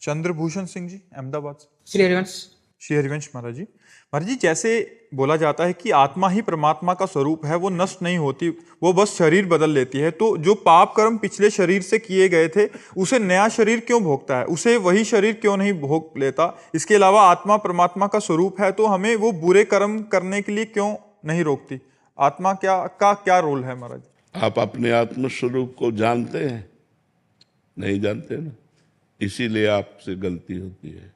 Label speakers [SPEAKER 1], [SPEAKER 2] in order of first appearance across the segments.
[SPEAKER 1] चंद्रभूषण सिंह जी, अहमदाबाद से।
[SPEAKER 2] श्री हरिवंश।
[SPEAKER 1] श्री हरिवंश महाराज जी। महाराज जी, जैसे बोला जाता है कि आत्मा ही परमात्मा का स्वरूप है, वो नष्ट नहीं होती, वो बस शरीर बदल लेती है। तो जो पाप कर्म पिछले शरीर से किए गए थे, उसे नया शरीर क्यों भोगता है? उसे वही शरीर क्यों नहीं भोग लेता? इसके अलावा आत्मा परमात्मा का स्वरूप है, तो हमें वो बुरे कर्म करने के लिए क्यों नहीं रोकती? आत्मा क्या रोल है महाराज?
[SPEAKER 3] आप अपने आत्म स्वरूप को जानते हैं? नहीं जानते ना, इसीलिए आपसे गलती होती है,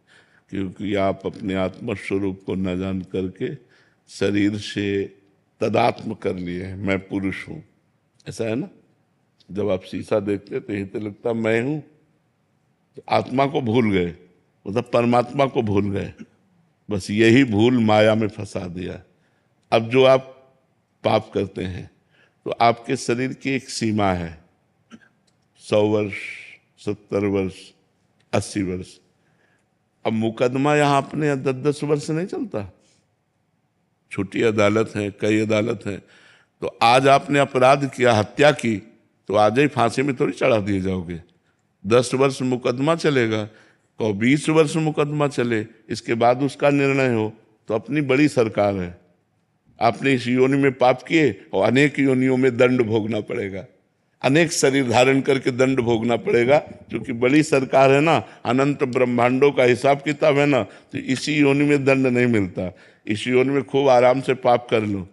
[SPEAKER 3] क्योंकि आप अपने आत्म स्वरूप को न जान करके शरीर से तदात्म कर लिए हैं, मैं पुरुष हूँ। ऐसा है ना, जब आप शीशा देखते तो यही तो लगता मैं हूँ, तो आत्मा को भूल गए, मतलब परमात्मा को भूल गए। बस यही भूल माया में फंसा दिया। अब जो आप पाप करते हैं तो आपके शरीर की एक सीमा है, 100 वर्ष, 70 वर्ष, 80 वर्ष। अब मुकदमा यहाँ अपने 10-10 वर्ष नहीं चलता। छोटी अदालत है, कई अदालत है। तो आज आपने अपराध किया, हत्या की, तो आज ही फांसी में थोड़ी चढ़ा दिए जाओगे। 10 वर्ष मुकदमा चलेगा, तो 20 वर्ष मुकदमा चले, इसके बाद उसका निर्णय हो। तो अपनी बड़ी सरकार है, आपने इस योनि में पाप किए और अनेक योनियों में दंड भोगना पड़ेगा, अनेक शरीर धारण करके दंड भोगना पड़ेगा। क्योंकि बड़ी सरकार है ना, अनंत ब्रह्मांडों का हिसाब किताब है ना, तो इसी योनि में दंड नहीं मिलता। इस योनि में खूब आराम से पाप कर लो,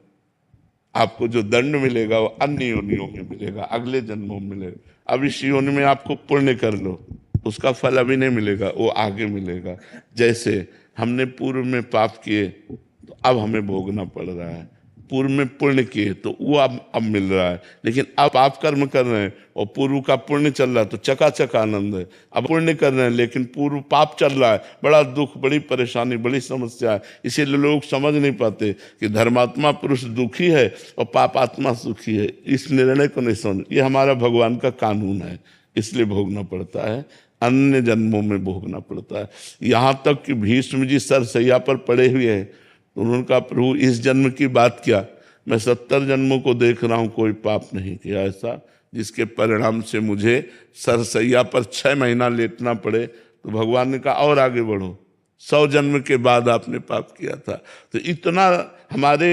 [SPEAKER 3] आपको जो दंड मिलेगा वो अन्य योनियों में मिलेगा, अगले जन्मों में मिलेगा। अब इस योनि में आपको पुण्य कर लो, उसका फल अभी नहीं मिलेगा, वो आगे मिलेगा। जैसे हमने पूर्व में पाप किए तो अब हमें भोगना पड़ रहा है, पूर्व में पुण्य किए तो वो अब मिल रहा है। लेकिन अब आप कर्म कर रहे हैं और पूर्व का पुण्य चल रहा है तो चकाचक आनंद है। अब पुण्य कर रहे हैं लेकिन पूर्व पाप चल रहा है, बड़ा दुख, बड़ी परेशानी, बड़ी समस्या है। इसीलिए लोग समझ नहीं पाते कि धर्मात्मा पुरुष दुखी है और पापात्मा सुखी है। इस निर्णय को नहीं समझ। ये हमारा भगवान का कानून है, इसलिए भोगना पड़ता है, अन्य जन्मों में भोगना पड़ता है। यहाँ तक कि भीष्म जी सरसैया पर पड़े हुए हैं तो उन्होंने कहा, प्रभु इस जन्म की बात क्या, मैं 70 जन्मों को देख रहा हूँ, कोई पाप नहीं किया ऐसा जिसके परिणाम से मुझे सरसैया पर 6 महीना लेटना पड़े। तो भगवान ने कहा और आगे बढ़ो, 100 जन्म के बाद आपने पाप किया था। तो इतना हमारे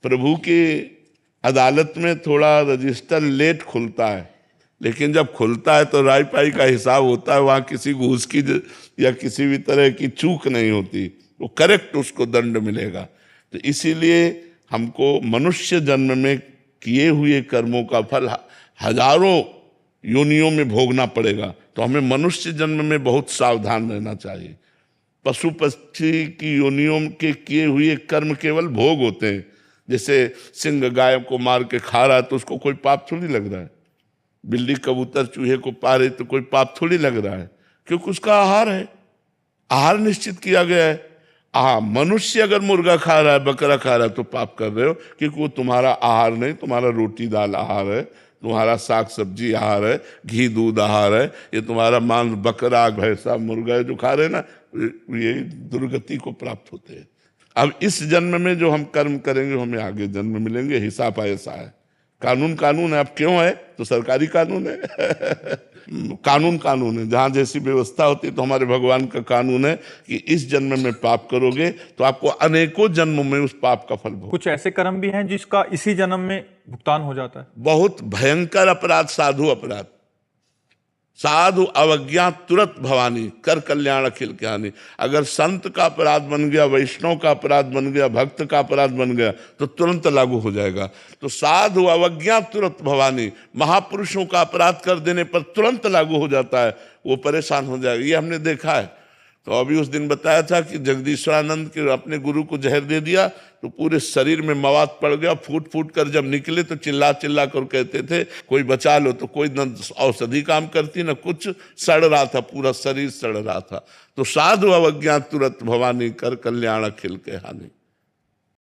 [SPEAKER 3] प्रभु की अदालत में थोड़ा रजिस्टर लेट खुलता है, लेकिन जब खुलता है तो राय पाई का हिसाब होता है। वहाँ किसी घूस की या किसी भी तरह की चूक नहीं होती, वो करेक्ट उसको दंड मिलेगा। तो इसीलिए हमको मनुष्य जन्म में किए हुए कर्मों का फल हजारों योनियों में भोगना पड़ेगा। तो हमें मनुष्य जन्म में बहुत सावधान रहना चाहिए। पशु पक्षी की योनियों के किए हुए कर्म केवल भोग होते हैं। जैसे सिंह गाय को मार के खा रहा है तो उसको कोई पाप थोड़ी लग रहा है, बिल्ली कबूतर चूहे को पा रही तो कोई पाप थोड़ी लग रहा है, क्योंकि उसका आहार है, आहार निश्चित किया गया है। मनुष्य अगर मुर्गा खा रहा है, बकरा खा रहा है तो पाप कर रहे हो, क्योंकि वो तुम्हारा आहार नहीं, तुम्हारा रोटी दाल आहार है, तुम्हारा साग सब्जी आहार है, घी दूध आहार है। ये तुम्हारा मांस बकरा भैंसा मुर्गा जो खा रहे हैं ना, ये दुर्गति को प्राप्त होते हैं। अब इस जन्म में जो हम कर्म करेंगे हमें आगे जन्म मिलेंगे, हिसाब ऐसा है। कानून है। अब क्यों है तो सरकारी कानून है कानून है। जहाँ जैसी व्यवस्था होती है तो हमारे भगवान का कानून है कि इस जन्म में पाप करोगे तो आपको अनेकों जन्मों में उस पाप का फल भोग।
[SPEAKER 1] कुछ ऐसे कर्म भी हैं जिसका इसी जन्म में भुगतान हो जाता है।
[SPEAKER 3] बहुत भयंकर अपराध, साधु अपराध, साधु अवज्ञा तुरंत भवानी, कर कल्याण अखिल ज्ञानी। अगर संत का अपराध बन गया, वैष्णव का अपराध बन गया, भक्त का अपराध बन गया तो तुरंत लागू हो जाएगा। तो साधु अवज्ञा तुरंत भवानी, महापुरुषों का अपराध कर देने पर तुरंत लागू हो जाता है, वो परेशान हो जाएगा। ये हमने देखा है। तो अभी उस दिन बताया था कि जगदीश्वरानंद के अपने गुरु को जहर दे दिया तो पूरे शरीर में मवाद पड़ गया, फूट फूट कर जब निकले तो चिल्ला चिल्ला कर कहते थे कोई बचा लो। तो कोई न औषधि काम करती न कुछ, सड़ रहा था, पूरा शरीर सड़ रहा था। तो साधु अवज्ञा तुरंत भवानी, कर कल्याण अखिल के हानि।